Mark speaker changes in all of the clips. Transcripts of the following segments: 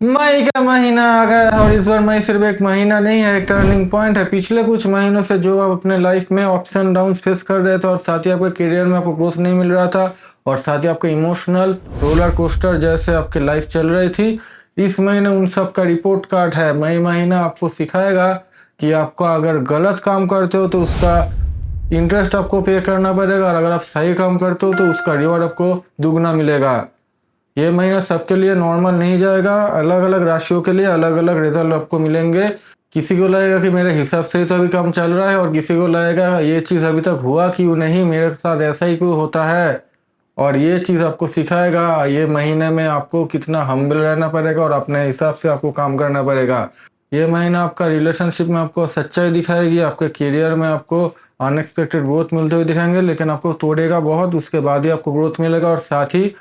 Speaker 1: मई का महीना आ गया और इस बार मई सिर्फ एक महीना नहीं है, एक टर्निंग पॉइंट है। पिछले कुछ महीनों से जो आप अपने लाइफ में अप्स एंड डाउन्स फेस कर रहे थे और साथ ही आपके करियर में आपको ग्रोथ नहीं मिल रहा था और साथ ही आपके इमोशनल रोलर कोस्टर जैसे आपकी लाइफ चल रही थी, इस महीने उन सब का रिपोर्ट कार्ड है। मई महीना आपको सिखाएगा कि आपका अगर गलत काम करते हो तो उसका इंटरेस्ट आपको पे करना पड़ेगा और अगर आप सही काम करते हो तो उसका रिवॉर्ड आपको दुगना मिलेगा। ये महीना सबके लिए नॉर्मल नहीं जाएगा, अलग अलग राशियों के लिए अलग अलग रिजल्ट आपको मिलेंगे। किसी को लगेगा कि मेरे हिसाब से ही तो अभी काम चल रहा है और किसी को लगेगा ये चीज़ अभी तक हुआ क्यों नहीं, मेरे साथ ऐसा ही क्यों होता है। और ये चीज़ आपको सिखाएगा ये महीने में आपको कितना हम्बल रहना पड़ेगा और अपने हिसाब से आपको काम करना पड़ेगा। ये महीना आपका रिलेशनशिप में आपको सच्चाई दिखाएगी, आपके करियर में आपको अनएक्सपेक्टेड ग्रोथ मिलते हुए दिखाएंगे, लेकिन आपको तोड़ेगा बहुत, उसके बाद ही आपको ग्रोथ मिलेगा। और साथ ही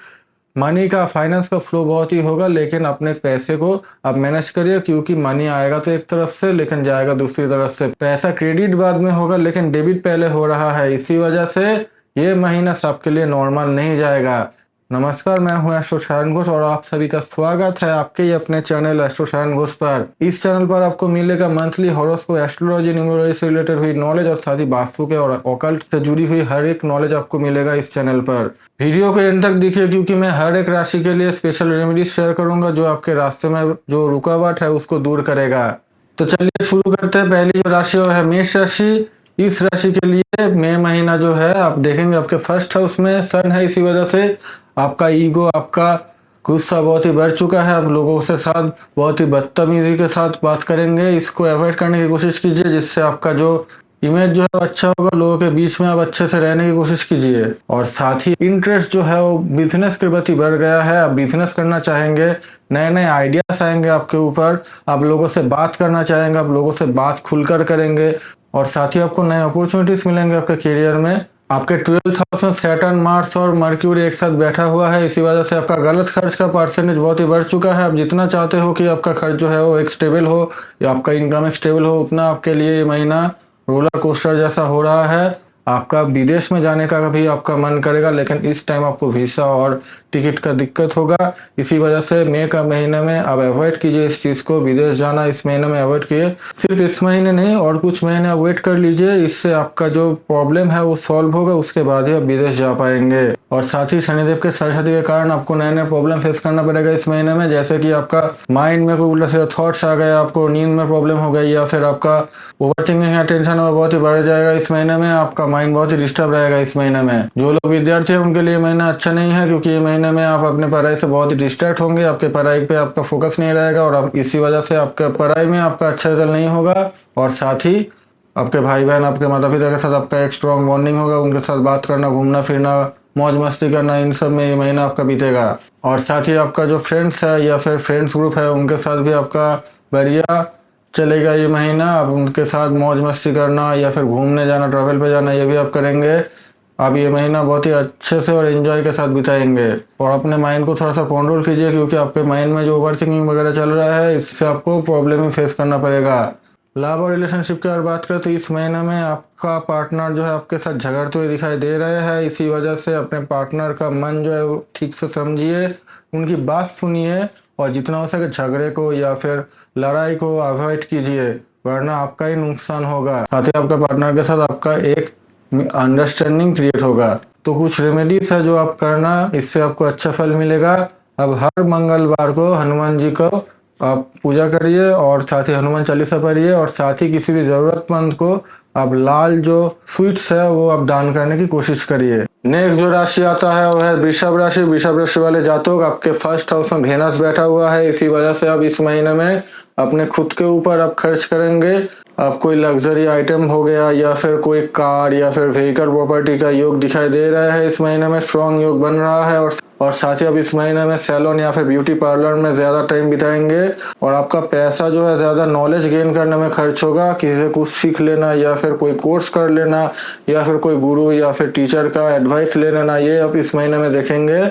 Speaker 1: मनी का फाइनेंस का फ्लो बहुत ही होगा, लेकिन अपने पैसे को आप मैनेज करिए क्योंकि मनी आएगा तो एक तरफ से लेकिन जाएगा दूसरी तरफ से। पैसा क्रेडिट बाद में होगा लेकिन डेबिट पहले हो रहा है, इसी वजह से ये महीना सबके लिए नॉर्मल नहीं जाएगा। नमस्कार, मैं हूं एस्ट्रो शरण घोष और आप सभी का स्वागत है आपके ही अपने चैनल एस्ट्रो शरण घोष पर। इस चैनल पर आपको मिलेगा मंथली हॉरोस्कोप, एस्ट्रोलॉजी, न्यूमरोलॉजी से रिलेटेड हुई नॉलेज और साथ ही वास्तु के और ऑकल्ट से जुड़ी हुई हर एक नॉलेज आपको मिलेगा इस चैनल पर। वीडियो को एंड तक देखिए क्योंकि मैं हर एक राशि के लिए स्पेशल रेमेडीज शेयर करूंगा जो आपके रास्ते में जो रुकावट है उसको दूर करेगा। तो चलिए शुरू करते हैं। पहली जो राशि वो है मेष राशि। इस राशि के लिए मई महीना जो है आप देखेंगे आपके फर्स्ट हाउस में सन है, इसी वजह से आपका ईगो, आपका गुस्सा बहुत ही बढ़ चुका है। आप लोगों के साथ बहुत ही बदतमीजी के साथ बात करेंगे, इसको अवॉइड करने की कोशिश कीजिए जिससे आपका जो इमेज जो है वो अच्छा होगा। लोगों के बीच में आप अच्छे से रहने की कोशिश कीजिए। और साथ ही इंटरेस्ट जो है वो बिजनेस के प्रति बढ़ गया है, आप बिजनेस करना चाहेंगे, नए नए आइडियाज आएंगे आपके ऊपर, आप लोगों से बात करना चाहेंगे, आप लोगों से बात खुलकर करेंगे और साथ ही आपको नए अपॉर्चुनिटीज मिलेंगे आपके करियर में। आपके 12th हाउस में सैटर्न, मार्स और मर्क्यूरी एक साथ बैठा हुआ है, इसी वजह से आपका गलत खर्च का परसेंटेज बहुत ही बढ़ चुका है। आप जितना चाहते हो कि आपका खर्च जो है वो एक स्टेबल हो या आपका इनकम एक स्टेबल हो, उतना आपके लिए ये महीना रोलर कोस्टर जैसा हो रहा है। आपका विदेश में जाने का भी आपका मन करेगा लेकिन इस टाइम आपको वीसा और टिकट का दिक्कत होगा, इसी वजह से मई का महीने में आप अवॉइड कीजिए इस चीज़ को। विदेश जाना इस महीने में अवॉइड कीजिए, सिर्फ इस महीने नहीं और कुछ महीने आप वेट कर लीजिए, इससे आपका जो प्रॉब्लम है वो सॉल्व होगा, उसके बाद ही आप विदेश जा पाएंगे। और साथ ही शनिदेव के सरस्वती के कारण आपको नए नए प्रॉब्लम फेस करना पड़ेगा इस महीने में, जैसे कि आपका माइंड में कोई उल्टा सीधा थॉट्स आ गए, आपको नींद में प्रॉब्लम हो गई या फिर आपका ओवर थिंकिंग या टेंशन बहुत ही बढ़ जाएगा इस महीने में। आपका माइंड बहुत ही डिस्टर्ब रहेगा इस महीने में। जो लोग विद्यार्थी हैं उनके लिए महीना अच्छा नहीं है क्योंकि ये महीने में आप अपने पढ़ाई से बहुत ही डिस्ट्रैक्ट होंगे, आपके पढ़ाई पे आपका फोकस नहीं रहेगा और आप इसी वजह से आपका पढ़ाई में आपका अच्छा रिजल्ट नहीं होगा। और साथ ही आपके भाई बहन, आपके माता पिता के साथ आपका एक स्ट्रॉन्ग बॉन्डिंग होगा, उनके साथ बात करना, घूमना फिरना, मौज मस्ती करना, इन सब में ये महीना आपका बीतेगा। और साथ ही आपका जो फ्रेंड्स है या फिर फ्रेंड्स ग्रुप है उनके साथ भी आपका बढ़िया चलेगा ये महीना। आप उनके साथ मौज मस्ती करना या फिर घूमने जाना, ट्रैवल पे जाना, ये भी आप करेंगे। आप ये महीना बहुत ही अच्छे से और एंजॉय के साथ बिताएंगे। और अपने माइंड को थोड़ा सा कंट्रोल कीजिए क्योंकि आपके माइंड में जो ओवर थिंकिंग वगैरह चल रहा है इससे आपको प्रॉब्लम ही फेस करना पड़ेगा। लव और रिलेशनशिप की अगर बात करें तो इस महीने में आपका पार्टनर जो है आपके साथ झगड़ते हुए दिखाई दे रहे हैं, इसी वजह से अपने पार्टनर का मन जो है वो ठीक से समझिए, उनकी बात सुनिए और जितना हो सके झगड़े को या फिर लड़ाई को अवॉइड कीजिए, वरना आपका ही नुकसान होगा। साथ ही आपका पार्टनर के साथ आपका एक अंडरस्टैंडिंग क्रिएट होगा। तो कुछ रेमेडीज है जो आप करना, इससे आपको अच्छा फल मिलेगा। अब हर मंगलवार को हनुमान जी को आप पूजा करिए और साथ ही हनुमान चालीसा पढ़िए और साथ ही किसी भी जरूरतमंद को आप लाल जो स्वीट्स है वो आप दान करने की कोशिश करिए। नेक्स्ट जो राशि आता है वो है वृषभ राशि। वृषभ राशि वाले जातक, आपके फर्स्ट हाउस में वेनस बैठा हुआ है, इसी वजह से आप इस महीने में अपने खुद के ऊपर आप खर्च करेंगे। आप कोई लग्जरी आइटम हो गया या फिर कोई कार या फिर व्हीकल प्रॉपर्टी का योग दिखाई दे रहा है इस महीने में, स्ट्रॉन्ग योग बन रहा है। और साथ ही आप इस महीने में सैलून या फिर ब्यूटी पार्लर में ज्यादा टाइम बिताएंगे और आपका पैसा जो है ज्यादा नॉलेज गेन करने में खर्च होगा। किसी से कुछ सीख लेना या फिर कोई कोर्स कर लेना या फिर कोई गुरु या फिर टीचर का एडवाइस ले लेना, ये आप इस महीने में देखेंगे।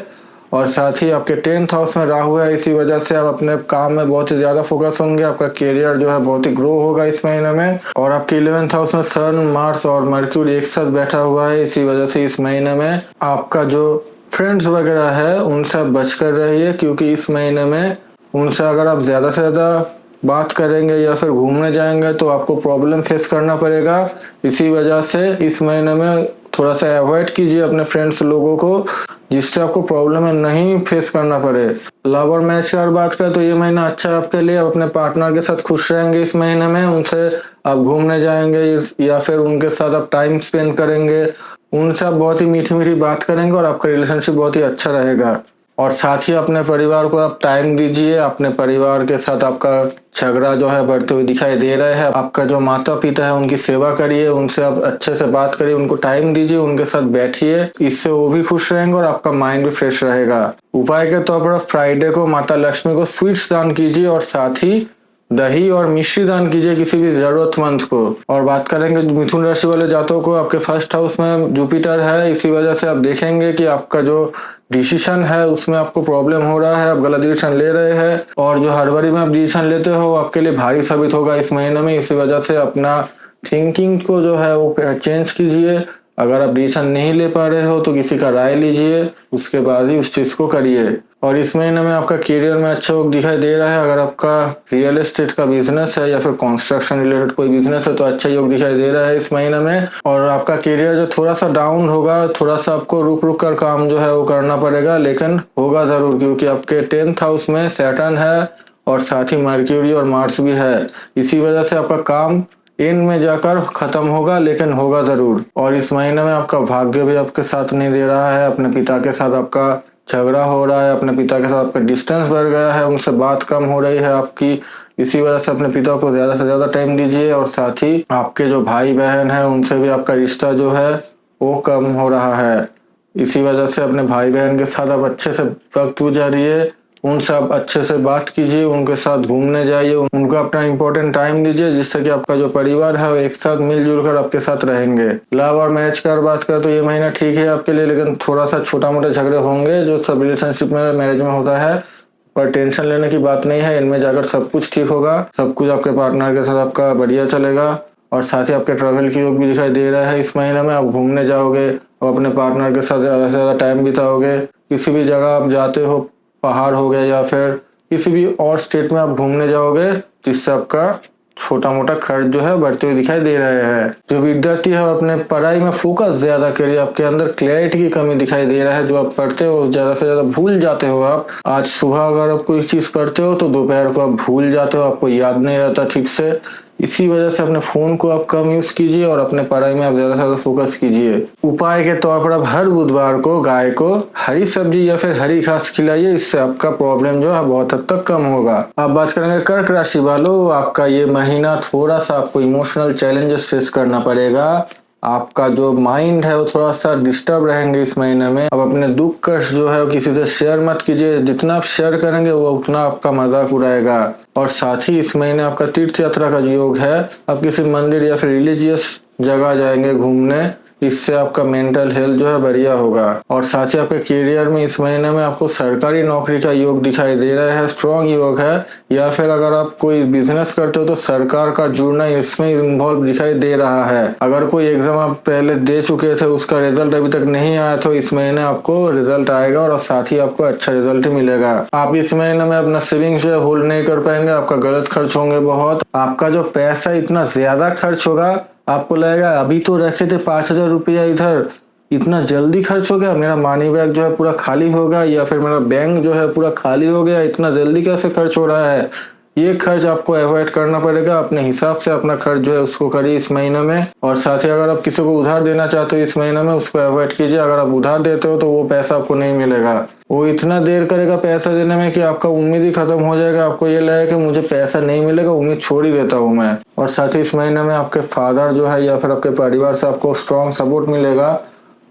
Speaker 1: और साथ ही आपके 10th हाउस में राहु है, इसी वजह से आप अपने काम में बहुत ही ज्यादा फोकस होंगे, आपका करियर जो है बहुत ही ग्रो होगा इस महीने में। और आपके 11th हाउस में सन, मार्स और मर्क्यूरी एक साथ बैठा हुआ है, इसी वजह से इस महीने में आपका जो फ्रेंड्स वगैरह है उनसे आप बच कर रहिए क्योंकि इस महीने में उनसे अगर आप ज़्यादा से ज़्यादा बात करेंगे या फिर घूमने जाएंगे तो आपको प्रॉब्लम फेस करना पड़ेगा। इसी वजह से इस महीने में थोड़ा सा अवॉइड कीजिए अपने फ्रेंड्स लोगों को, जिससे आपको प्रॉब्लम नहीं फेस करना पड़े। लव और मैच की अगर बात करें तो ये महीना अच्छा है आपके लिए। आप अपने पार्टनर के साथ खुश रहेंगे इस महीने में, उनसे आप घूमने जाएंगे या फिर उनके साथ आप टाइम स्पेंड करेंगे, उनसे आप बहुत ही मीठी मीठी बात करेंगे और आपका रिलेशनशिप बहुत ही अच्छा रहेगा। और साथ ही अपने परिवार को आप टाइम दीजिए। अपने परिवार के साथ आपका झगड़ा जो है बढ़ते हुए दिखाई दे रहा है। आपका जो माता पिता है उनकी सेवा करिए, उनसे आप अच्छे से बात करिए, उनको टाइम दीजिए, उनके साथ बैठिए, इससे वो भी खुश रहेंगे और आपका माइंड भी फ्रेश रहेगा। उपाय के तौर पर फ्राइडे को माता लक्ष्मी को स्वीट्स दान कीजिए और साथ ही दही और मिश्री दान कीजिए किसी भी जरूरतमंद को। और बात करेंगे मिथुन राशि वाले जातकों को, आपके फर्स्ट हाउस में जुपिटर है, इसी वजह से आप देखेंगे कि आपका जो डिसीजन है उसमें आपको प्रॉब्लम हो रहा है, आप गलत डिसीजन ले रहे हैं और जो हड़बड़ी में आप डिसीजन लेते हो आपके लिए भारी साबित होगा इस महीने में। इसी वजह से अपना थिंकिंग को जो है वो चेंज कीजिए। अगर आप डिसीजन नहीं ले पा रहे हो तो किसी का राय लीजिए, उसके बाद ही उस चीज को करिए। और इस महीने में आपका करियर में अच्छा योग दिखाई दे रहा है। अगर आपका रियल एस्टेट का बिजनेस है या फिर कंस्ट्रक्शन रिलेटेड कोई बिजनेस है तो अच्छा योग दिखाई दे रहा है इस महीने में। और आपका करियर जो थोड़ा सा डाउन होगा, थोड़ा सा आपको रुक रुक कर काम जो है वो करना पड़ेगा, लेकिन होगा जरूर, क्योंकि आपके 10th हाउस में सैटर्न है और साथ ही मर्क्यूरी और मार्स भी है। इसी वजह से आपका काम एंड में जाकर खत्म होगा, लेकिन होगा जरूर। और इस महीने में आपका भाग्य भी आपके साथ नहीं दे रहा है। अपने पिता के साथ आपका झगड़ा हो रहा है, अपने पिता के साथ आपका डिस्टेंस बढ़ गया है, उनसे बात कम हो रही है आपकी। इसी वजह से अपने पिता को ज्यादा से ज्यादा टाइम दीजिए। और साथ ही आपके जो भाई बहन है उनसे भी आपका रिश्ता जो है वो कम हो रहा है। इसी वजह से अपने भाई बहन के साथ आप अच्छे से वक्त गुजारिए, उनसे आप अच्छे से बात कीजिए, उनके साथ घूमने जाइए, उनको अपना इंपॉर्टेंट टाइम दीजिए, जिससे कि आपका जो परिवार है वो एक साथ मिलजुल कर आपके साथ रहेंगे। लव और मैच का बात करें तो ये महीना ठीक है आपके लिए, लेकिन थोड़ा सा छोटा मोटा झगड़े होंगे जो सब रिलेशनशिप में मैरिज में होता है, पर टेंशन लेने की बात नहीं है। इनमें जाकर सब कुछ ठीक होगा, सब कुछ आपके पार्टनर के साथ आपका बढ़िया चलेगा। और साथ ही आपके ट्रैवल की योग भी दिखाई दे रहा है इस महीने में। आप घूमने जाओगे और अपने पार्टनर के साथ ज्यादा से ज्यादा टाइम बिताओगे। किसी भी जगह आप जाते हो, पहाड़ हो गया या फिर किसी भी और स्टेट में आप घूमने जाओगे, जिससे आपका छोटा मोटा खर्च जो है बढ़ते हुए दिखाई दे रहे हैं। जो विद्यार्थी है अपने पढ़ाई में फोकस ज्यादा करिए। आपके अंदर क्लैरिटी की कमी दिखाई दे रहा है। जो आप पढ़ते हो ज्यादा से ज्यादा भूल जाते हो आप। आज सुबह अगर आप कोई चीज पढ़ते हो तो दोपहर को आप भूल जाते हो, आपको याद नहीं रहता ठीक से। इसी वजह से अपने फोन को आप कम यूज कीजिए और अपने पढ़ाई में आप ज्यादा से ज्यादा फोकस कीजिए। उपाय के तौर पर आप हर बुधवार को गाय को हरी सब्जी या फिर हरी घास खिलाइए, इससे आपका प्रॉब्लम जो है बहुत हद तक कम होगा। अब बात करेंगे कर्क राशि वालों, आपका ये महीना थोड़ा सा आपको इमोशनल चैलेंजेस फेस करना पड़ेगा। आपका जो माइंड है वो थोड़ा सा डिस्टर्ब रहेंगे इस महीने में। अब अपने दुख कष्ट जो है किसी से शेयर मत कीजिए, जितना आप शेयर करेंगे वो उतना आपका मजाक उड़ाएगा। और साथ ही इस महीने आपका तीर्थ यात्रा का योग है, आप किसी मंदिर या फिर रिलीजियस जगह जाएंगे घूमने, इससे आपका मेंटल हेल्थ जो है बढ़िया होगा। और साथ ही आपके करियर में इस महीने में आपको सरकारी नौकरी का योग दिखाई दे रहा है, स्ट्रॉन्ग योग है। या फिर अगर आप कोई बिजनेस करते हो तो सरकार का जुड़ना इसमें इन्वॉल्व दिखाई दे रहा है। अगर कोई एग्जाम आप पहले दे चुके थे, उसका रिजल्ट अभी तक नहीं आया तो इस महीने आपको रिजल्ट आएगा और साथ ही आपको अच्छा रिजल्ट मिलेगा। आप इस महीने में अपना सेविंग्स जो है होल्ड नहीं कर पाएंगे, आपका गलत खर्च होंगे बहुत। आपका जो पैसा इतना ज्यादा खर्च होगा, आपको लगेगा अभी तो रखे थे 5,000 रुपया, इधर इतना जल्दी खर्च हो गया, मेरा मनी बैग जो है पूरा खाली होगा या फिर मेरा बैंक जो है पूरा खाली हो गया, इतना जल्दी कैसे खर्च हो रहा है। ये खर्च आपको अवॉइड करना पड़ेगा। अपने हिसाब से अपना खर्च जो है उसको करिए इस महीने में। और साथ ही अगर आप किसी को उधार देना चाहते हो इस महीने में, उसको अवॉइड कीजिए। अगर आप उधार देते हो तो वो पैसा आपको नहीं मिलेगा, वो इतना देर करेगा पैसा देने में कि आपका उम्मीद ही खत्म हो जाएगा। आपको ये लगेगा कि मुझे पैसा नहीं मिलेगा, उम्मीद छोड़ ही देता हूँ मैं। और साथ ही इस महीने में आपके फादर जो है या फिर आपके परिवार से आपको स्ट्रॉन्ग सपोर्ट मिलेगा।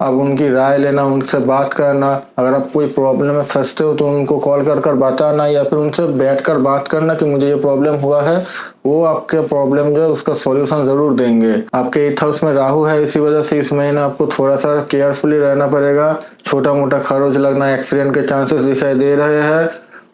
Speaker 1: अब उनकी राय लेना, उनसे बात करना, अगर आप कोई प्रॉब्लम में फंसते हो तो उनको कॉल कर कर बताना या फिर उनसे बैठकर बात करना कि मुझे ये प्रॉब्लम हुआ है, वो आपके प्रॉब्लम जो है उसका सॉल्यूशन जरूर देंगे। आपके 8th हाउस में राहु है, इसी वजह से इस महीने आपको थोड़ा सा केयरफुली रहना पड़ेगा। छोटा मोटा खरोच लगना, एक्सीडेंट के चांसेस दिखाई दे रहे हैं।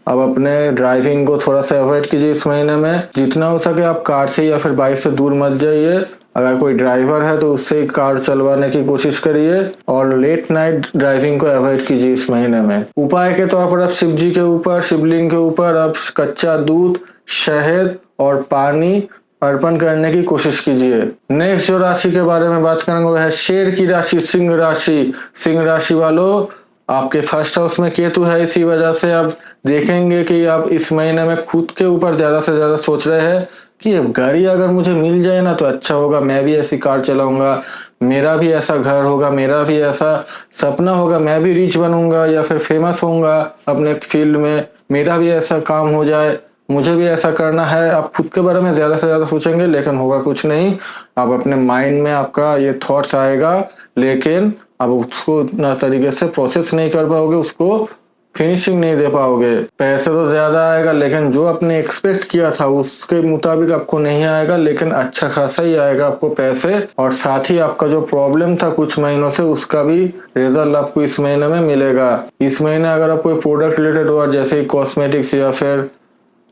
Speaker 1: अब अपने ड्राइविंग को थोड़ा सा अवॉइड कीजिए इस महीने में। जितना हो सके आप कार से या फिर बाइक से दूर मत जाइए। अगर कोई ड्राइवर है तो उससे ही कार चलवाने की कोशिश करिए और लेट नाइट ड्राइविंग को अवॉइड कीजिए इस महीने में। उपाय के तौर पर आप शिव जी के ऊपर, शिवलिंग के ऊपर आप कच्चा दूध, शहद और पानी अर्पण करने की कोशिश कीजिए। नेक्स्ट जो राशि के बारे में बात करेंगे वो है शेर की राशि, सिंह राशि। सिंह राशि वालों, आपके फर्स्ट हाउस में केतु है, इसी वजह से आप देखेंगे कि आप इस महीने में खुद के ऊपर ज्यादा से ज्यादा सोच रहे हैं कि गाड़ी अगर मुझे मिल जाए ना तो अच्छा होगा, मैं भी ऐसी कार चलाऊंगा, मेरा भी ऐसा घर होगा, मेरा भी ऐसा सपना होगा, मैं भी रिच बनूंगा या फिर फेमस होऊंगा अपने फील्ड में, मेरा भी ऐसा काम हो जाए, मुझे भी ऐसा करना है। आप खुद के बारे में ज्यादा से ज्यादा सोचेंगे लेकिन होगा कुछ नहीं। आप अपने माइंड में आपका ये थॉट्स आएगा लेकिन आप उसको उतना तरीके से प्रोसेस नहीं कर पाओगे, उसको फिनिशिंग नहीं दे पाओगे। पैसे तो ज्यादा आएगा लेकिन जो आपने एक्सपेक्ट किया था उसके मुताबिक आपको नहीं आएगा, लेकिन अच्छा खासा ही आएगा आपको पैसे। और साथ ही आपका जो प्रॉब्लम था कुछ महीनों से उसका भी रिजल्ट आपको इस महीने में मिलेगा। इस महीने अगर आप कोई प्रोडक्ट रिलेटेड हुआ जैसे कॉस्मेटिक्स या फिर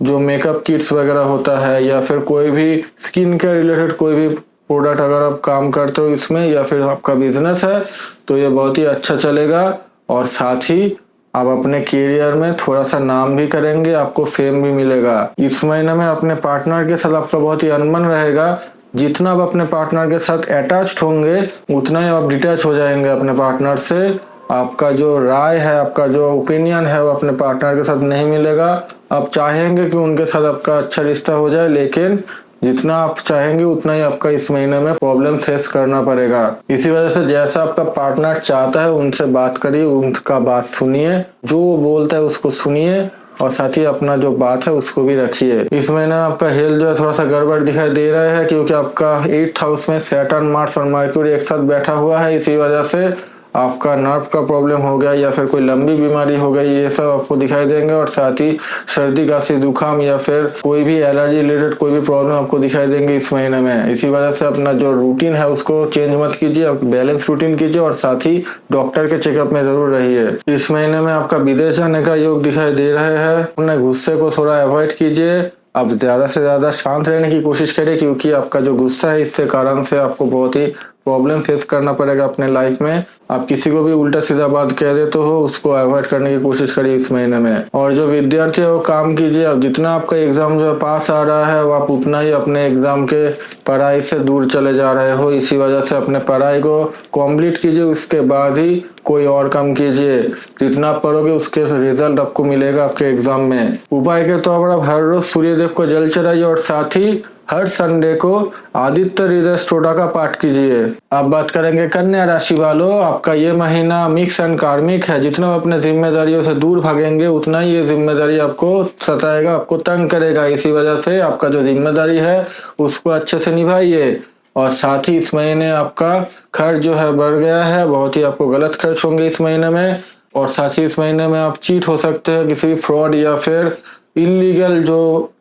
Speaker 1: जो मेकअप किट्स वगैरह होता है या फिर कोई भी स्किन केयर रिलेटेड कोई भी प्रोडक्ट अगर आप काम करते हो इसमें या फिर आपका बिजनेस है तो ये बहुत ही अच्छा चलेगा। और साथ ही आप अपने करियर में थोड़ा सा नाम भी करेंगे, आपको फेम भी मिलेगा। इस महीने में अपने पार्टनर के साथ आपका बहुत ही अनबन रहेगा। जितना आप अपने पार्टनर के साथ अटैच्ड होंगे उतना ही आप डिटैच हो जाएंगे अपने पार्टनर से। आपका जो राय है, आपका जो ओपिनियन है वो अपने पार्टनर के साथ नहीं मिलेगा। आप चाहेंगे कि उनके साथ आपका अच्छा रिश्ता हो जाए लेकिन जितना आप चाहेंगे उतना ही आपका इस महीने में प्रॉब्लम फेस करना पड़ेगा। इसी वजह से जैसा आपका पार्टनर चाहता है उनसे बात करिए, उनका बात सुनिए, जो वो बोलता है उसको सुनिए और साथ ही अपना जो बात है उसको भी रखिए। इस महीने आपका हेल्थ जो है थोड़ा सा गड़बड़ दिखाई दे रहा है क्योंकि आपका 8th हाउस में सैटर्न, मार्स और मर्क्यूरी एक साथ बैठा हुआ है। इसी वजह से आपका नर्व का प्रॉब्लम हो गया या फिर कोई लंबी बीमारी हो गई, ये सब आपको दिखाई देंगे। और साथ ही सर्दी, खांसी, जुकाम या फिर कोई भी एलर्जी रिलेटेड कोई भी प्रॉब्लम आपको दिखाई देंगे इस महीने में। इसी वजह से अपना जो रूटीन है उसको चेंज मत कीजिए, आप बैलेंस रूटीन कीजिए और साथ ही डॉक्टर के चेकअप में जरूर रहिए। इस महीने में आपका विदेश जाने का योग दिखाई दे रहा है। अपने गुस्से को थोड़ा अवॉइड कीजिए, आप ज्यादा से ज्यादा शांत रहने की कोशिश करें क्योंकि आपका जो गुस्सा है इससे कारण से आपको बहुत ही प्रॉब्लम फेस करना पड़ेगा अपने लाइफ में। आप किसी को भी उल्टा सीधा बात कह देते हो उसको अवॉइड करने की कोशिश करिए इस महीने में। और जो विद्यार्थी है वो काम कीजिए, अब जितना आपका एग्जाम जो पास आ रहा है वो आप उतना ही अपने एग्जाम के पढ़ाई से दूर चले जा रहे हो। इसी वजह से अपने पढ़ाई को कंप्लीट कीजिए, उसके बाद ही कोई और काम कीजिए। जितना आप पढ़ोगे उसके रिजल्ट आपको मिलेगा आपके एग्जाम में। उपाय के तौर पर आप हर रोज सूर्यदेव को जल चढ़ाइए और साथ ही हर संडे को आदित्य हृदय स्तोत्र का पाठ कीजिए। अब बात करेंगे कन्या राशि वालों, आपका ये महीना मिक्स एंड कार्मिक है। जितना आप अपने जिम्मेदारियों से दूर भागेंगे उतना ही ये जिम्मेदारी आपको सताएगा, आपको तंग करेगा। इसी वजह से आपका जो जिम्मेदारी है उसको अच्छे से निभाइए। और साथ ही इस महीने आपका खर्च जो है बढ़ गया है, बहुत ही आपको गलत खर्च होंगे इस महीने में। और साथ ही इस महीने में आप चीट हो सकते हैं किसी भी फ्रॉड या फिर इलीगल जो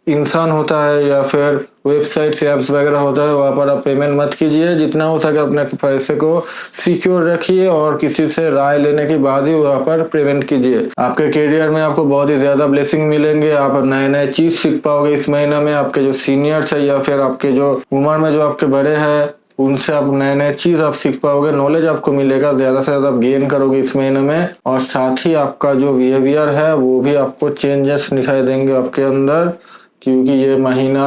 Speaker 1: इंसान होता है या फिर वेबसाइट्स ऐप्स वगैरह होता है वहां पर आप पेमेंट मत कीजिए। जितना हो सके अपने पैसे को सिक्योर रखिए और किसी से राय लेने के बाद ही वहां पर पेमेंट कीजिए। आपके करियर में आपको बहुत ही ज्यादा ब्लेसिंग मिलेंगे, आप नए नए चीज सीख पाओगे इस महीने में। आपके जो सीनियर्स है या फिर आपके जो उम्र में जो आपके बड़े हैं उनसे आप नए नए चीज आप सीख पाओगे, नॉलेज आपको मिलेगा, ज्यादा से ज्यादा आप गेन करोगे इस महीने में। और साथ ही आपका जो बिहेवियर है वो भी आपको चेंजेस दिखाई देंगे आपके अंदर, क्योंकि ये महीना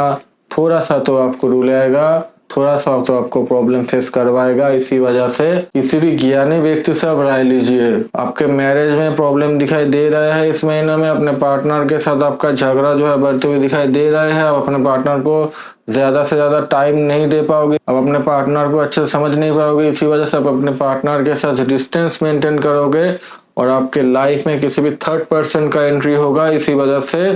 Speaker 1: थोड़ा सा तो आपको रुलाएगा, थोड़ा सा तो आपको प्रॉब्लम फेस करवाएगा। इसी वजह से किसी भी ज्ञानी व्यक्ति से आप राय लीजिए। आपके मैरिज में प्रॉब्लम दिखाई दे रहा है इस महीने में, अपने पार्टनर के साथ आपका झगड़ा जो है बढ़ते हुए दिखाई दे रहा है। आप अपने पार्टनर को ज्यादा से ज्यादा टाइम नहीं दे पाओगे, आप अपने पार्टनर को अच्छे से समझ नहीं पाओगे। इसी वजह से आप अपने पार्टनर के साथ डिस्टेंस मेंटेन करोगे और आपके लाइफ में किसी भी थर्ड पर्सन का एंट्री होगा। इसी वजह से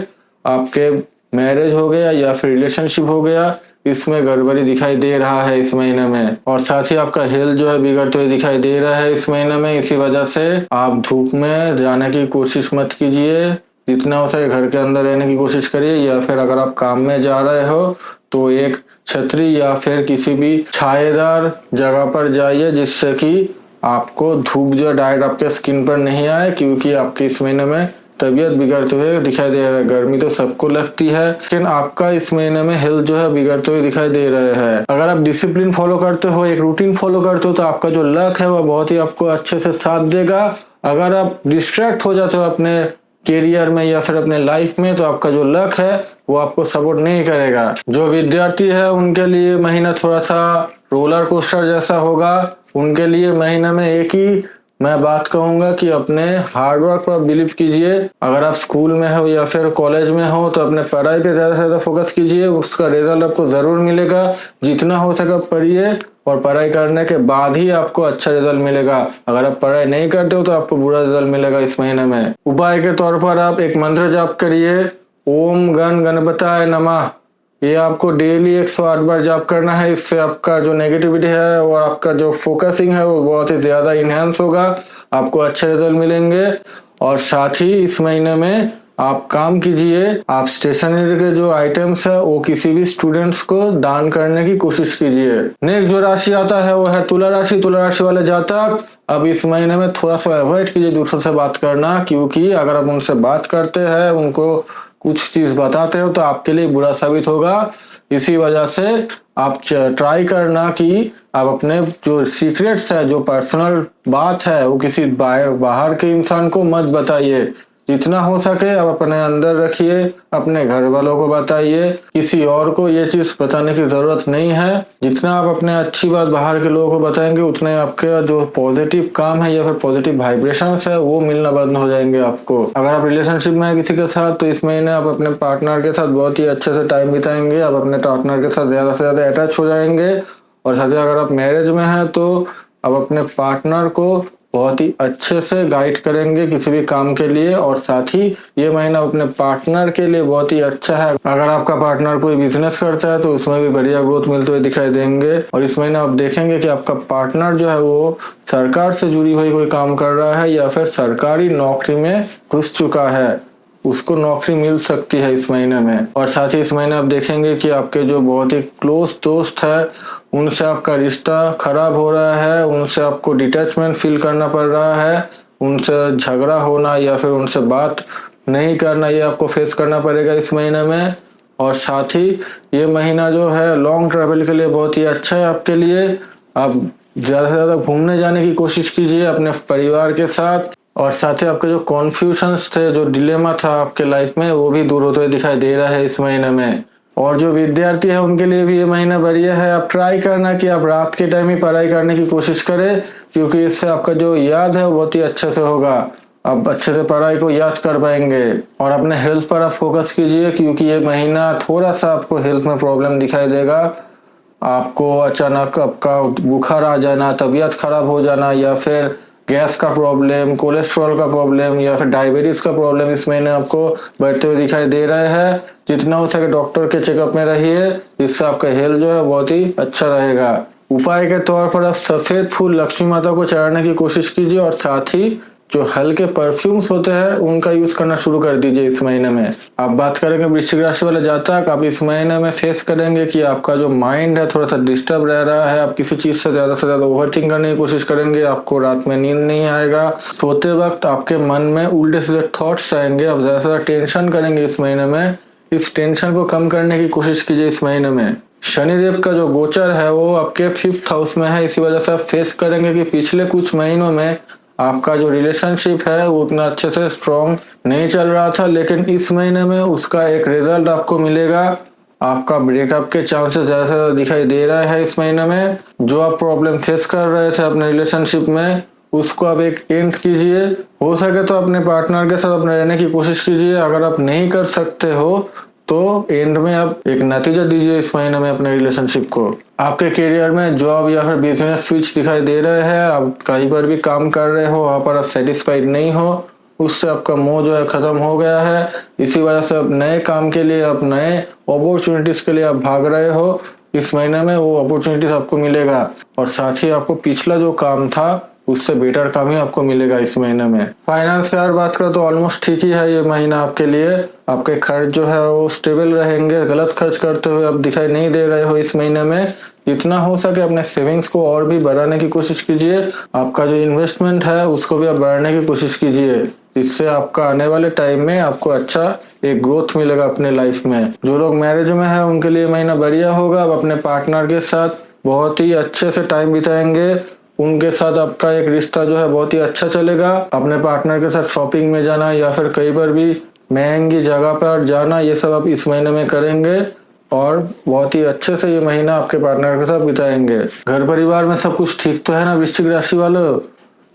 Speaker 1: आपके मैरिज हो गया या फिर रिलेशनशिप हो गया, इसमें गड़बड़ी दिखाई दे रहा है इस महीने में। और साथ ही आपका हेल्थ जो है बिगड़ते हुए दिखाई दे रहा है इस महीने में। इसी वजह से आप धूप में जाने की कोशिश मत कीजिए, जितना हो सके घर के अंदर रहने की कोशिश करिए। या फिर अगर आप काम में जा रहे हो तो एक छतरी या फिर किसी भी छायेदार जगह पर जाइए जिससे कि आपको धूप जो डायरेक्ट आपके स्किन पर नहीं आए, क्योंकि आपके इस महीने में तबीयत बिगड़ते हुए दिखाई दे रहा है। गर्मी तो सबको लगती है, लेकिन आपका इस महीने में हेल्थ जो है बिगड़ते हुए दिखाई दे रहे हैं। अगर आप डिसिप्लिन फॉलो करते हो, एक रूटीन फॉलो करते हो, तो आपका जो लक है वह बहुत ही आपको अच्छे से साथ देगा। अगर आप डिस्ट्रैक्ट हो जाते हो अपने कैरियर में या फिर अपने लाइफ में, तो आपका जो लक है वो आपको सपोर्ट नहीं करेगा। जो विद्यार्थी है उनके लिए महीना थोड़ा सा रोलर कोस्टर जैसा होगा। उनके लिए महीने में एक ही मैं बात कहूंगा कि अपने हार्डवर्क पर बिलीव कीजिए। अगर आप स्कूल में हो या फिर कॉलेज में हो तो अपने पढ़ाई पे ज्यादा से ज्यादा फोकस कीजिए, उसका रिजल्ट आपको जरूर मिलेगा। जितना हो सके पढ़िए और पढ़ाई करने के बाद ही आपको अच्छा रिजल्ट मिलेगा। अगर आप पढ़ाई नहीं करते हो तो आपको बुरा रिजल्ट मिलेगा इस महीने में। उपाय के तौर पर आप एक मंत्र जाप करिए, ओम गण गणपताय नमः। ये आपको डेली 108 बार जाप करना है। इससे आपका जो नेगेटिविटी है और आपका जो फोकसिंग है वो बहुत ही ज्यादा इनहेंस होगा, आपको अच्छे रिजल्ट मिलेंगे। और साथ ही इस महीने में आप काम कीजिए, आप स्टेशनरी के जो आइटम्स है वो किसी भी स्टूडेंट्स को दान करने की कोशिश कीजिए। नेक्स्ट जो राशि आता है वो है तुला राशि। तुला राशि वाले जातक अब इस महीने में थोड़ा सा अवॉइड कीजिए दूसरों से बात करना, क्योंकि अगर आप उनसे बात करते हैं, उनको कुछ चीज बताते हो तो आपके लिए बुरा साबित होगा। इसी वजह से आप ट्राई करना कि आप अपने जो सीक्रेट्स है, जो पर्सनल बात है, वो किसी बाहर के इंसान को मत बताइए। जितना हो सके आप अपने अंदर रखिए, अपने घर वालों को बताइए, किसी और को ये चीज बताने की जरूरत नहीं है। जितना आप अपने अच्छी बात बाहर के लोगों को बताएंगे, उतने आपके जो पॉजिटिव काम है या फिर पॉजिटिव वाइब्रेशंस है वो मिलना बंद हो जाएंगे आपको। अगर आप रिलेशनशिप में है किसी के साथ तो इस महीने आप अपने पार्टनर के साथ बहुत ही अच्छे से टाइम बिताएंगे, आप अपने पार्टनर के साथ ज्यादा से ज्यादा अटैच हो जाएंगे। और साथ ही अगर आप मैरिज में है तो आप अपने पार्टनर को बहुत ही अच्छे से गाइड करेंगे किसी भी काम के लिए। और साथ ही ये महीना अपने पार्टनर के लिए बहुत ही अच्छा है। अगर आपका पार्टनर कोई बिजनेस करता है तो उसमें भी बढ़िया ग्रोथ मिलते हुए दिखाई देंगे। और इस महीने आप देखेंगे कि आपका पार्टनर जो है वो सरकार से जुड़ी हुई कोई काम कर रहा है या फिर सरकारी नौकरी में घुस चुका है, उसको नौकरी मिल सकती है इस महीने में। और साथ ही इस महीने आप देखेंगे कि आपके जो बहुत ही क्लोज दोस्त है उनसे आपका रिश्ता खराब हो रहा है, उनसे आपको डिटैचमेंट फील करना पड़ रहा है, उनसे झगड़ा होना या फिर उनसे बात नहीं करना, ये आपको फेस करना पड़ेगा इस महीने में। और साथ ही ये महीना जो है लॉन्ग ट्रैवल के लिए बहुत ही अच्छा है आपके लिए। आप ज्यादा से ज्यादा घूमने जाने की कोशिश कीजिए अपने परिवार के साथ। और साथ ही आपके जो कॉन्फ्यूजन्स थे, जो डिलेमा था आपके लाइफ में, वो भी दूर होते हुए दिखाई दे रहा है इस महीने में। और जो विद्यार्थी है उनके लिए भी ये महीना बढ़िया है। आप ट्राई करना कि आप रात के टाइम ही पढ़ाई करने की कोशिश करें, क्योंकि इससे आपका जो याद है वो बहुत ही अच्छे से होगा, आप अच्छे से पढ़ाई को याद कर पाएंगे। और अपने हेल्थ पर आप फोकस कीजिए, क्योंकि ये महीना थोड़ा सा आपको हेल्थ में प्रॉब्लम दिखाई देगा। आपको अचानक आपका बुखार आ जाना, तबीयत खराब हो जाना या फिर गैस का प्रॉब्लम, कोलेस्ट्रॉल का प्रॉब्लम या फिर डायबिटीज का प्रॉब्लम इस महीने आपको बढ़ते हुए दिखाई दे रहे हैं। जितना हो सके डॉक्टर के चेकअप में रहिए, इससे आपका हेल्थ जो है बहुत ही अच्छा रहेगा। उपाय के तौर पर आप सफेद फूल लक्ष्मी माता को चढ़ाने की कोशिश कीजिए और साथ ही जो हल्के परफ्यूम्स होते हैं उनका यूज करना शुरू कर दीजिए इस महीने में। आप बात करेंगे वृश्चिक राशि वाले जातक, आप इस महीने में फेस करेंगे कि आपका जो माइंड है थोड़ा सा डिस्टर्ब रह रहा है। आप किसी चीज से ज्यादा ओवरथिंक करने की कोशिश करेंगे, आपको रात में नींद नहीं आएगा। सोते वक्त आपके मन में उल्टे सीधे थॉट्स आएंगे, आप ज्यादा से ज्यादा टेंशन करेंगे इस महीने में। इस टेंशन को कम करने की कोशिश कीजिए इस महीने में। शनिदेव का जो गोचर है वो आपके 5th हाउस में है, इसी वजह से आप फेस करेंगे कि पिछले कुछ महीनों में आपका जो रिलेशनशिप है वो उतना अच्छे से स्ट्रॉन्ग नहीं चल रहा था, लेकिन इस महीने में उसका एक रिजल्ट आपको मिलेगा। आपका ब्रेकअप के चांसेस ज्यादा से ज्यादा दिखाई दे रहा है इस महीने में। जो आप प्रॉब्लम फेस कर रहे थे अपने रिलेशनशिप में उसको आप एक एंड कीजिए। हो सके तो अपने पार्टनर के साथ अपने रहने की कोशिश कीजिए। अगर आप नहीं कर सकते हो तो एंड में आप एक नतीजा दीजिए इस महीने में अपने रिलेशनशिप को। आपके करियर में जॉब या फिर बिजनेस स्विच दिखाई दे रहे हैं, आप कहीं पर भी काम कर रहे हो वहां पर आप सेटिस्फाइड नहीं हो, उससे आपका मोह जो है खत्म हो गया है। इसी वजह से आप नए काम के लिए, आप नए अपॉर्चुनिटीज के लिए आप भाग रहे हो। इस महीने में वो अपॉर्चुनिटीज आपको मिलेगा और साथ ही आपको पिछला जो काम था उससे बेटर काम ही आपको मिलेगा इस महीने में। फाइनेंस की अगर बात करें तो ऑलमोस्ट ठीक ही है ये महीना आपके लिए। आपके खर्च जो है वो स्टेबल रहेंगे, गलत खर्च करते हुए आप दिखाई नहीं दे रहे हो इस महीने में। जितना हो सके अपने सेविंग्स को और भी बढ़ाने की कोशिश कीजिए। आपका जो इन्वेस्टमेंट है उसको भी आप बढ़ाने की कोशिश कीजिए। इससे आपका आने वाले टाइम में आपको अच्छा एक ग्रोथ मिलेगा अपने लाइफ में। जो लोग मैरिज में है उनके लिए महीना बढ़िया होगा। आप अपने पार्टनर के साथ बहुत ही अच्छे से टाइम बिताएंगे, उनके साथ आपका एक रिश्ता जो है बहुत ही अच्छा चलेगा। अपने पार्टनर के साथ शॉपिंग में जाना या फिर कहीं पर भी महंगी जगह पर जाना, ये सब आप इस महीने में करेंगे और बहुत ही अच्छे से ये महीना आपके पार्टनर के साथ बिताएंगे। घर परिवार में सब कुछ ठीक तो है ना वृश्चिक राशि वालों?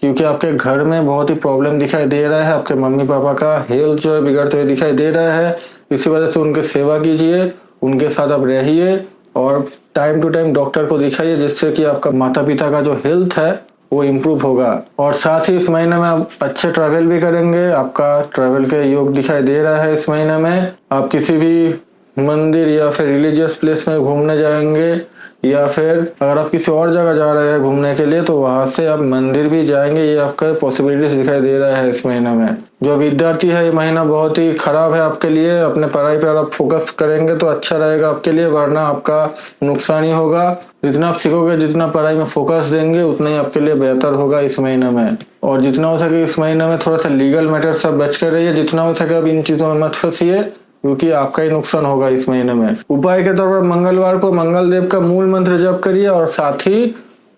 Speaker 1: क्योंकि आपके घर में बहुत ही प्रॉब्लम दिखाई दे रहा है, आपके मम्मी पापा का हेल्थ जो है बिगड़ते हुए दिखाई दे रहा है। इसी वजह से उनकी सेवा कीजिए, उनके साथ आप रहिए और टाइम टू टाइम डॉक्टर को दिखाइए, जिससे कि आपका माता पिता का जो हेल्थ है वो इम्प्रूव होगा। और साथ ही इस महीने में आप अच्छे ट्रैवल भी करेंगे, आपका ट्रैवल के योग दिखाई दे रहा है। इस महीने में आप किसी भी मंदिर या फिर रिलीजियस प्लेस में घूमने जाएंगे, या फिर अगर आप किसी और जगह जा रहे हैं घूमने के लिए तो वहां से आप मंदिर भी जाएंगे, ये आपका पॉसिबिलिटीज दिखाई दे रहा है इस महीने में। जो विद्यार्थी है ये महीना बहुत ही खराब है आपके लिए। अपने पढ़ाई पर आप फोकस करेंगे तो अच्छा रहेगा आपके लिए, वरना आपका नुकसान ही होगा। जितना आप सीखोगे, जितना पढ़ाई में फोकस देंगे, उतना ही आपके लिए बेहतर होगा इस महीने में। और जितना हो सके इस महीने में थोड़ा सा लीगल मैटर सब बच कर रहिए, जितना हो सके अब इन चीजों में मत फंसिए, क्योंकि आपका ही नुकसान होगा इस महीने में। उपाय के तौर पर मंगलवार को मंगल देव का मूल मंत्र जप करिए और साथ ही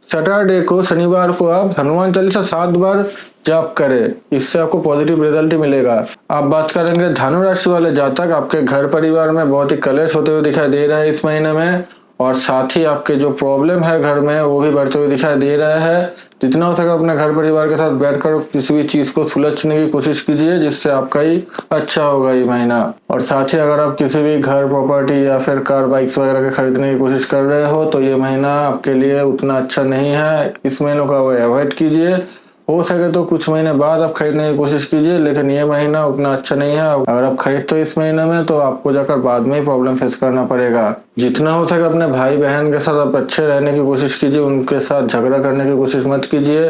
Speaker 1: सैटरडे को, शनिवार को आप हनुमान चालीसा 7 बार जप करें, इससे आपको पॉजिटिव रिजल्ट मिलेगा। आप बात करेंगे धनु राशि वाले जातक, आपके घर परिवार में बहुत ही कलेश होते हुए दिखाई दे रहा है इस महीने में, और साथ ही आपके जो प्रॉब्लम है घर में वो भी बढ़ते हुए दिखाई दे रहा है। जितना हो सके अपने घर परिवार के साथ बैठकर किसी भी चीज को सुलझने की कोशिश कीजिए, जिससे आपका ही अच्छा होगा ये महीना। और साथ ही अगर आप किसी भी घर, प्रॉपर्टी या फिर कार, बाइक्स वगैरह के खरीदने की कोशिश कर रहे हो तो ये महीना आपके लिए उतना अच्छा नहीं है। इस महीनों का वो अवॉइड कीजिए। हो सके तो कुछ महीने बाद आप खरीदने की कोशिश कीजिए, लेकिन ये महीना उतना अच्छा नहीं है। अगर आप खरीदते हो इस महीने में तो आपको जाकर बाद में ही प्रॉब्लम फेस करना पड़ेगा। जितना हो सके अपने भाई बहन के साथ आप अच्छे रहने की कोशिश कीजिए, उनके साथ झगड़ा करने की कोशिश मत कीजिए।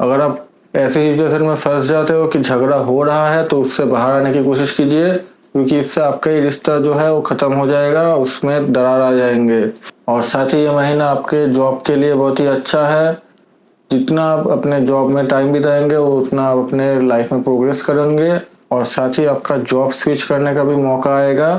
Speaker 1: अगर आप ऐसी सिचुएशन में फंस जाते हो कि झगड़ा हो रहा है तो उससे बाहर आने की कोशिश कीजिए, क्योंकि इससे आपका ही रिश्ता जो है वो खत्म हो जाएगा, उसमें दरार आ जाएंगे। और साथ ही ये महीना आपके जॉब के लिए बहुत ही अच्छा है। जितना आप अपने जॉब में टाइम बिताएंगे वो उतना आप अपने लाइफ में प्रोग्रेस करेंगे, और साथ ही आपका जॉब स्विच करने का भी मौका आएगा।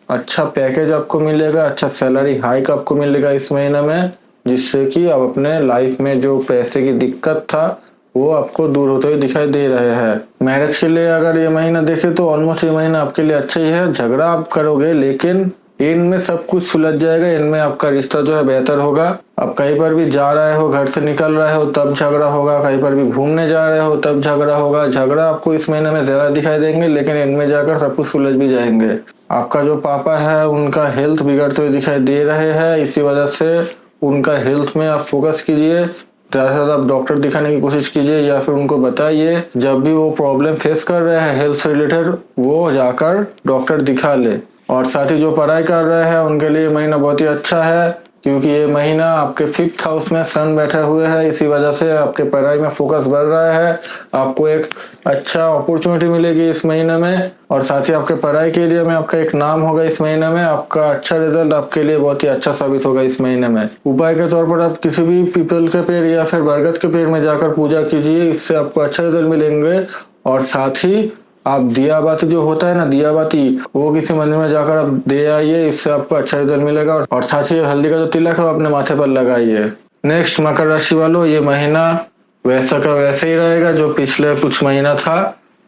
Speaker 1: अच्छा पैकेज आपको मिलेगा, अच्छा सैलरी हाइक आपको मिलेगा इस महीने में, जिससे कि आप अपने लाइफ में जो पैसे की दिक्कत था वो आपको दूर होते हुए दिखाई दे रहे हैं। मैरिज के लिए अगर ये महीना देखे तो ऑलमोस्ट ये महीना आपके लिए अच्छा ही है। झगड़ा आप करोगे लेकिन इनमें सब कुछ सुलझ जाएगा, इनमें आपका रिश्ता जो है बेहतर होगा। आप कहीं पर भी जा रहे हो, घर से निकल रहे हो तब झगड़ा होगा, कहीं पर भी घूमने जा रहे हो तब झगड़ा होगा। झगड़ा आपको इस महीने में ज्यादा दिखाई देंगे, लेकिन इनमें जाकर सब कुछ सुलझ भी जाएंगे। आपका जो पापा है उनका हेल्थ बिगड़ते हुए दिखाई दे रहे हैं, इसी वजह से उनका हेल्थ में आप फोकस कीजिए। ज्यादा से ज्यादा आप डॉक्टर दिखाने की कोशिश कीजिए, या फिर उनको बताइए जब भी वो प्रॉब्लम फेस कर रहे हैं हेल्थ से रिलेटेड, वो जाकर डॉक्टर दिखा ले। और साथ ही जो पढ़ाई कर रहे हैं उनके लिए महीना बहुत ही अच्छा है, क्योंकि ये महीना आपके 5th हाउस में सन बैठे हुए हैं, इसी वजह से आपके पढ़ाई में फोकस बढ़ रहा है। आपको एक अच्छा अपॉर्चुनिटी मिलेगी इस महीने में, और साथ ही आपके पढ़ाई के लिए में आपका एक नाम होगा इस महीने में। आपका अच्छा रिजल्ट आपके लिए बहुत ही अच्छा साबित होगा इस महीने में। उपाय के तौर पर आप किसी भी पीपल के पेड़ या फिर बरगद के पेड़ में जाकर पूजा कीजिए, इससे आपको अच्छा रिजल्ट मिलेंगे। और साथ ही आप दिया बाती जो होता है ना, दिया बाती, वो किसी मंदिर में जाकर आप दे आइए, इससे आपको अच्छा रिजल्ट मिलेगा। और साथ ही हल्दी का जो तिलक है वो अपने माथे पर लगाइए। नेक्स्ट मकर राशि वालों, ये महीना वैसा का वैसे ही रहेगा जो पिछले कुछ महीना था।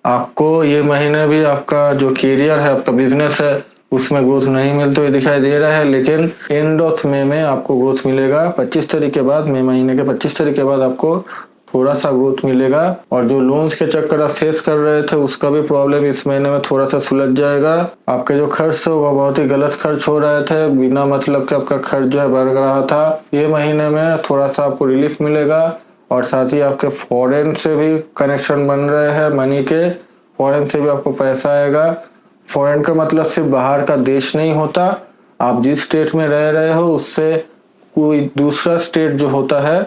Speaker 1: आपको ये महीने भी आपका जो करियर है, आपका बिजनेस है, उसमें ग्रोथ नहीं मिलते हुए दिखाई दे रहा है, लेकिन एंड ऑफ मई में आपको ग्रोथ मिलेगा। 25 तारीख के बाद, मई महीने के 25 तारीख के बाद आपको थोड़ा सा ग्रोथ मिलेगा। और जो लोन्स के चक्कर आप फेस कर रहे थे उसका भी प्रॉब्लम इस महीने में थोड़ा सा सुलझ जाएगा। आपके जो खर्च थे वो बहुत ही गलत खर्च हो रहे थे, बिना मतलब के आपका खर्च जो है बढ़ रहा था। ये महीने में थोड़ा सा आपको रिलीफ मिलेगा। और साथ ही आपके फॉरेन से भी कनेक्शन बन रहे हैं, मनी के, फॉरेन से भी आपको पैसा आएगा। फॉरेन का मतलब सिर्फ बाहर का देश नहीं होता, आप जिस स्टेट में रह रहे हो उससे कोई दूसरा स्टेट जो होता है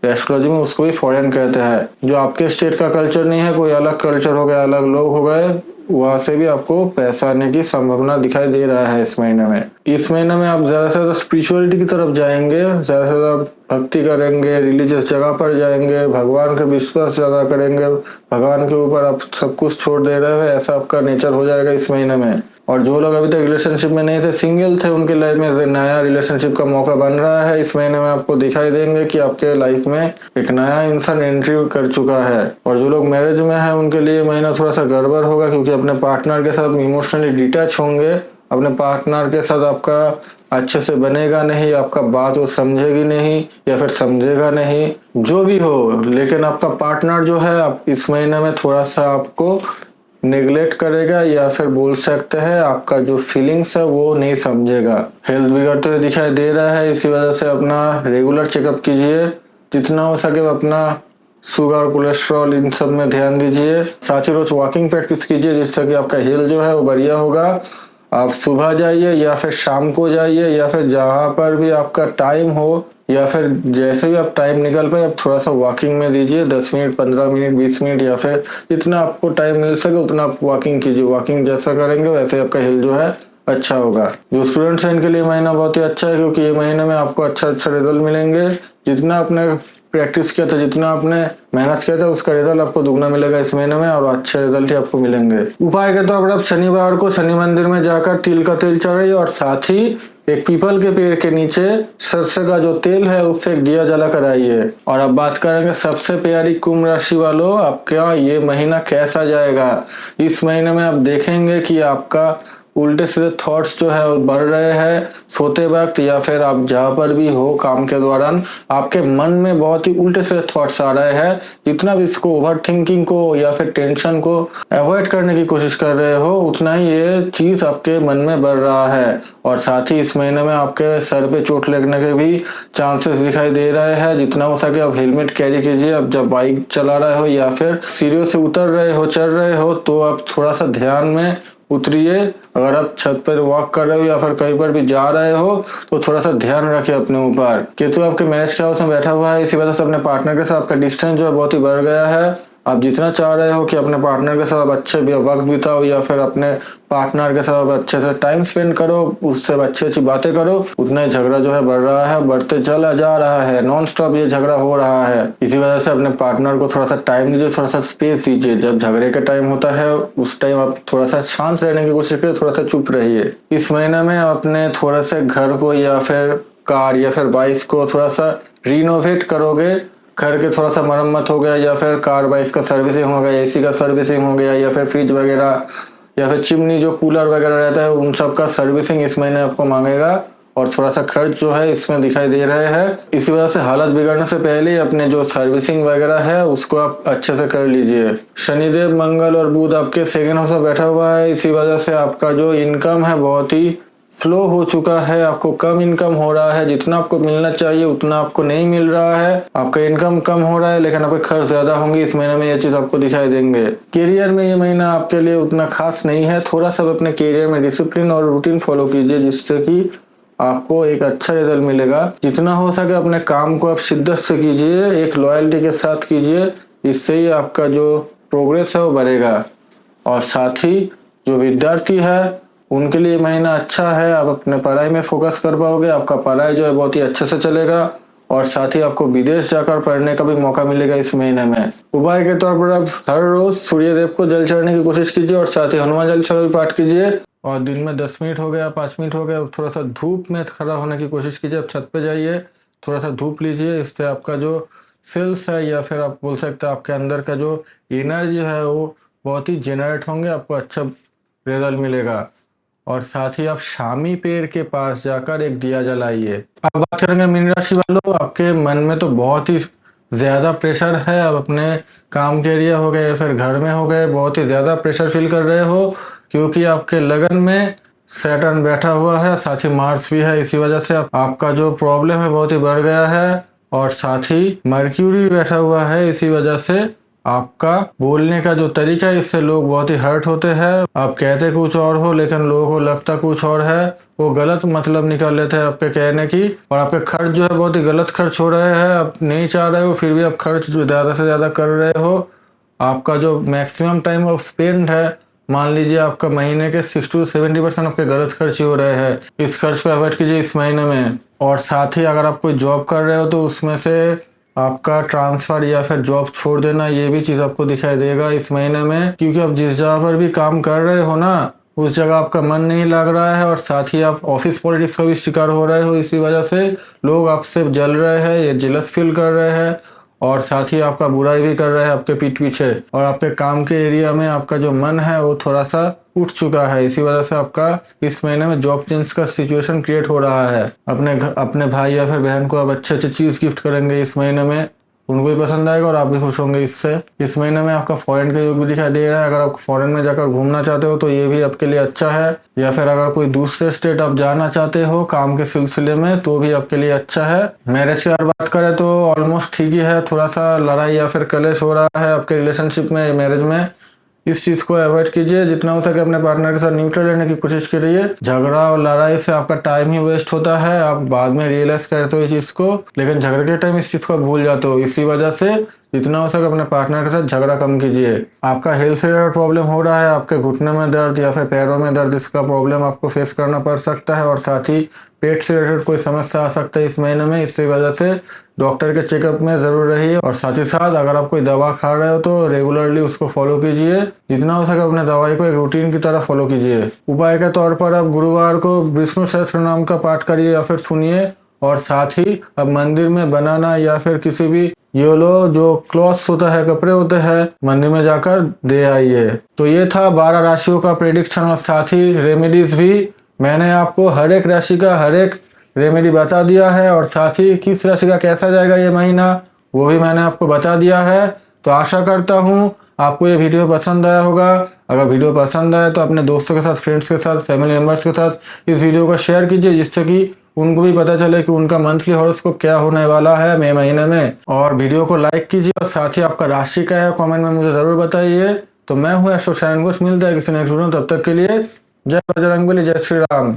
Speaker 1: एस्ट्रोलॉजी में, उसको भी फॉरेन कहते हैं। जो आपके स्टेट का कल्चर नहीं है, कोई अलग कल्चर हो गया, अलग लोग हो गए, वहां से भी आपको पैसा आने की संभावना दिखाई दे रहा है इस महीने में। इस महीने में आप ज्यादा से ज्यादा स्पिरिचुअलिटी की तरफ जाएंगे, ज्यादा से ज्यादा भक्ति करेंगे, रिलीजियस जगह पर जाएंगे, भगवान का विश्वास ज्यादा करेंगे, भगवान के ऊपर आप सब कुछ छोड़ दे रहे हो, ऐसा आपका नेचर हो जाएगा इस महीने में। और जो लोग अभी तक रिलेशनशिप में नहीं थे, सिंगल थे, उनके लाइफ में नया रिलेशनशिप का मौका बन रहा है। इस महीने में आपको दिखाई देंगे कि आपके लाइफ में एक नया इंसान एंट्री कर चुका है। और जो लोग मैरिज में हैं उनके लिए महीना थोड़ा सा गड़बड़ होगा, क्योंकि अपने पार्टनर के साथ इमोशनली डिटैच होंगे। अपने पार्टनर के साथ आपका अच्छे से बनेगा नहीं, आपका बात वो समझेगी नहीं या फिर समझेगा नहीं, जो भी हो, लेकिन आपका पार्टनर जो है आप इस महीने में थोड़ा सा आपको नेग्लेक्ट करेगा, या फिर बोल सकते हैं आपका जो फीलिंग्स है वो नहीं समझेगा। हेल्थ बिगड़ते हुए दिखाई दे रहा है, इसी वजह से अपना रेगुलर चेकअप कीजिए, जितना हो सके अपना शुगर, कोलेस्ट्रॉल, इन सब में ध्यान दीजिए। साथ ही रोज वॉकिंग प्रैक्टिस कीजिए, जिससे कि आपका हेल्थ जो है वो बढ़िया होगा। आप सुबह जाइए या फिर शाम को जाइए, या फिर जहां पर भी आपका टाइम हो, या फिर जैसे भी आप टाइम निकल पाए आप थोड़ा सा वॉकिंग में दीजिए, 10 मिनट, 15 मिनट, 20 मिनट, या फिर जितना आपको टाइम मिल सके उतना आप वॉकिंग कीजिए। वॉकिंग जैसा करेंगे वैसे आपका हेल्थ जो है अच्छा होगा। जो स्टूडेंट्स हैं इनके लिए महीना बहुत ही अच्छा है, क्योंकि ये महीने में आपको अच्छा रिजल्ट मिलेंगे। जितना आपने प्रैक्टिस किया था, जितना आपने मेहनत किया था, उसका रिजल्ट आपको दुगना मिलेगा इस महीने में, और अच्छे रिजल्ट ही आपको मिलेंगे। उपाय के तौर पर आप शनिवार को शनि मंदिर में जाकर तिल का तेल चढ़ाइए, और साथ ही एक पीपल के पेड़ के नीचे सरसों का जो तेल है उससे एक दिया जला कर आइए। और अब बात करेंगे सबसे प्यारी कुंभ राशि वालों, आपका ये महीना कैसा जाएगा। इस महीने में आप देखेंगे कि आपका उल्टे सीधे थॉट्स जो है वो बढ़ रहे हैं सोते वक्त, या फिर आप जहां पर भी हो काम के दौरान आपके मन में बहुत ही उल्टे सीधे थॉट्स आ रहे हैं। जितना भी इसको ओवर थिंकिंग को या फिर टेंशन को अवॉइड करने की कोशिश कर रहे हो, उतना ही ये चीज आपके मन में बढ़ रहा है। और साथ ही इस महीने में आपके सर पे चोट लगने के भी चांसेस दिखाई दे रहे हैं। जितना हो सके आप हेलमेट कैरी कीजिए। अब जब बाइक चला रहे हो या फिर सीढ़ियों से उतर रहे हो, चढ़ रहे हो, तो आप थोड़ा सा ध्यान में उतरिए। अगर आप छत पर वॉक कर रहे हो या फिर कहीं पर भी जा रहे हो तो थोड़ा सा ध्यान रखिए अपने ऊपर। केतु आपके मैरिज के हाउस में बैठा हुआ है, इसी वजह से अपने पार्टनर के साथ आपका डिस्टेंस जो है बहुत ही बढ़ गया है। आप जितना चाह रहे हो कि अपने पार्टनर के साथ अच्छे वक्त बिताओ, या फिर अपने पार्टनर के साथ अच्छे से टाइम स्पेंड करो, उससे अच्छी अच्छी बातें करो, उतना ही झगड़ा जो है बढ़ रहा है, बढ़ते चला जा रहा है, नॉन स्टॉप ये झगड़ा हो रहा है। इसी वजह से अपने पार्टनर को थोड़ा सा टाइम दीजिए, थोड़ा सा स्पेस दीजिए। जब झगड़े का टाइम होता है उस टाइम आप थोड़ा सा शांत रहने की कोशिश करिए, थोड़ा सा चुप रहिए। इस महीने में अपने थोड़ा सा घर को या फिर कार या फिर बाइक को थोड़ा सा रिनोवेट करोगे, घर के थोड़ा सा मरम्मत हो गया, या फिर कार बाइक का सर्विसिंग हो गया, एसी का सर्विसिंग हो गया, या फिर फ्रिज वगैरह या फिर चिमनी जो कूलर वगैरह रहता है उन सब का सर्विसिंग इस महीने आपको मांगेगा, और थोड़ा सा खर्च जो है इसमें दिखाई दे रहे हैं। इसी वजह से हालत बिगड़ने से पहले अपने जो सर्विसिंग वगैरह है उसको आप अच्छे से कर लीजिए। शनिदेव, मंगल और बुध आपके सेकंड हाउस में बैठा हुआ है, इसी वजह से आपका जो इनकम है बहुत ही फ्लो हो चुका है। आपको कम इनकम हो रहा है, जितना आपको मिलना चाहिए उतना आपको नहीं मिल रहा है। आपका इनकम कम हो रहा है लेकिन आपके खर्च ज्यादा होंगे। इस महीने में ये चीज आपको दिखाई देंगे। करियर में ये महीना आपके लिए उतना खास नहीं है। थोड़ा सा अपने करियर में डिसिप्लिन और रूटीन फॉलो कीजिए, जिससे कि आपको एक अच्छा रिजल्ट मिलेगा। जितना हो सके अपने काम को आप शिद्दत से कीजिए, एक लॉयल्टी के साथ कीजिए, इससे ही आपका जो प्रोग्रेस है वो बढ़ेगा। और साथ ही जो विद्यार्थी है उनके लिए महीना अच्छा है। आप अपने पढ़ाई में फोकस कर पाओगे, आपका पढ़ाई जो है बहुत ही अच्छे से चलेगा, और साथ ही आपको विदेश जाकर पढ़ने का भी मौका मिलेगा इस महीने में। उपाय के तौर पर आप हर रोज सूर्य देव को जल चढ़ने की कोशिश कीजिए, और साथ ही हनुमान चालीसा भी पाठ कीजिए। और दिन में 10 मिनट हो गया, 5 मिनट हो गया, थोड़ा सा धूप में खड़ा होने की कोशिश कीजिए। आप छत पे जाइए, थोड़ा सा धूप लीजिए, इससे आपका जो सेल्स है या फिर आप बोल सकते हैं आपके अंदर का जो एनर्जी है वो बहुत ही जेनरेट होंगे, आपको अच्छा रिजल्ट मिलेगा। और साथ ही आप शामी पेड़ के पास जाकर एक दिया जलाइए। अब बात करेंगे मीन राशि वालों, आपके मन में तो बहुत ही ज्यादा प्रेशर है। आप अपने काम के एरिया हो गए या फिर घर में हो गए, बहुत ही ज्यादा प्रेशर फील कर रहे हो, क्योंकि आपके लगन में सैटर्न बैठा हुआ है, साथ ही मार्स भी है। इसी वजह से आपका जो प्रॉब्लम है बहुत ही बढ़ गया है, और साथ ही मर्क्यूरी भी बैठा हुआ है। इसी वजह से आपका बोलने का जो तरीका है इससे लोग बहुत ही हर्ट होते हैं। आप कहते कुछ और हो लेकिन लोगों को लगता कुछ और है, वो गलत मतलब निकाल लेते हैं आपके कहने की, और आपके खर्च जो है बहुत ही गलत खर्च हो रहे हैं। आप नहीं चाह रहे हो फिर भी आप खर्च जो ज्यादा से ज्यादा कर रहे हो। आपका जो मैक्सिमम टाइम ऑफ स्पेंड है मान लीजिए आपका महीने के 60 to 70% आपके गलत खर्च ही हो रहे हैं, इस खर्च को अवॉइड कीजिए इस महीने में। और साथ ही अगर आप कोई जॉब कर रहे हो तो उसमें से आपका ट्रांसफर या फिर जॉब छोड़ देना, ये भी चीज़ आपको दिखाई देगा इस महीने में, क्योंकि आप जिस जगह पर भी काम कर रहे हो ना, उस जगह आपका मन नहीं लग रहा है और साथ ही आप ऑफिस पॉलिटिक्स का भी शिकार हो रहे हो। इसी वजह से लोग आपसे जल रहे हैं, ये जेलस फील कर रहे हैं और साथ ही आपका बुराई भी कर रहे हैं आपके पीठ पीछे। और आपके काम के एरिया में आपका जो मन है वो थोड़ा सा उठ चुका है, इसी वजह से आपका इस महीने में जॉब चेंज का सिचुएशन क्रिएट हो रहा है। अपने भाई या फिर बहन को आप अच्छे अच्छे चीज गिफ्ट करेंगे इस महीने में, उनको भी पसंद आएगा और आप भी खुश होंगे इससे। इस महीने में आपका फॉरेन का योग भी दिखाई दे रहा है। अगर आप फॉरेन में जाकर घूमना चाहते हो तो ये भी आपके लिए अच्छा है, या फिर अगर कोई दूसरे स्टेट आप जाना चाहते हो काम के सिलसिले में तो भी आपके लिए अच्छा है। मैरिज की अगर बात करें तो ऑलमोस्ट ठीक ही है, थोड़ा सा लड़ाई या फिर कलेश हो रहा है आपके रिलेशनशिप में, मैरिज में। इस चीज को अवॉइड कीजिए, जितना हो सके अपने पार्टनर के साथ न्यूट्रल रहने की कोशिश करिए। झगड़ा और लड़ाई से आपका टाइम ही वेस्ट होता है, आप बाद में रियलाइज करते हो इस चीज को, लेकिन झगड़े के टाइम इस चीज को भूल जाते हो। इसी वजह से जितना हो सके अपने पार्टनर के साथ झगड़ा कम कीजिए। आपका हेल्थ से रिलेटेड प्रॉब्लम हो रहा है, आपके घुटने में दर्द या फिर पैरों में दर्द, इसका प्रॉब्लम आपको फेस करना पड़ सकता है और साथ ही पेट से रिलेटेड कोई समस्या आ सकता है इस महीने में। इसी वजह से डॉक्टर के चेकअप में जरूर रहिए और साथ ही साथ अगर आप कोई दवा खा रहे हो तो रेगुलरली उसको फॉलो कीजिए। जितना हो सके अपने दवाई को एक रूटीन की तरह फॉलो कीजिए। उपाय के तौर पर आप गुरुवार को विष्णु सहस्त्र नाम का पाठ करिए या फिर सुनिए, और साथ ही अब मंदिर में बनाना या फिर किसी भी येलो जो क्लॉथ्स होता है, कपड़े होते हैं, मंदिर में जाकर दे आइए। तो ये था 12 राशियों का प्रेडिक्शन और साथ ही रेमेडीज भी। मैंने आपको हर एक राशि का हर एक रेमेडी बता दिया है और साथ ही किस राशि का कैसा जाएगा ये महीना वो भी मैंने आपको बता दिया है। तो आशा करता हूँ आपको ये वीडियो पसंद आया होगा। अगर वीडियो पसंद आए तो अपने दोस्तों के साथ, फ्रेंड्स के साथ, फैमिली मेम्बर्स के साथ इस वीडियो को शेयर कीजिए, जिससे कि उनको भी पता चले कि उनका मंथली हॉरोस्कोप क्या होने वाला है मई महीने में। और वीडियो को लाइक कीजिए और साथ ही आपका राशि क्या है कमेंट में मुझे जरूर बताइए। तो मैं हूँ एस्ट्रो शाइन घोष, मिलता है किसी नेक्स्ट वीडियो, तब तक के लिए जय बजरंगबली, जय श्री राम।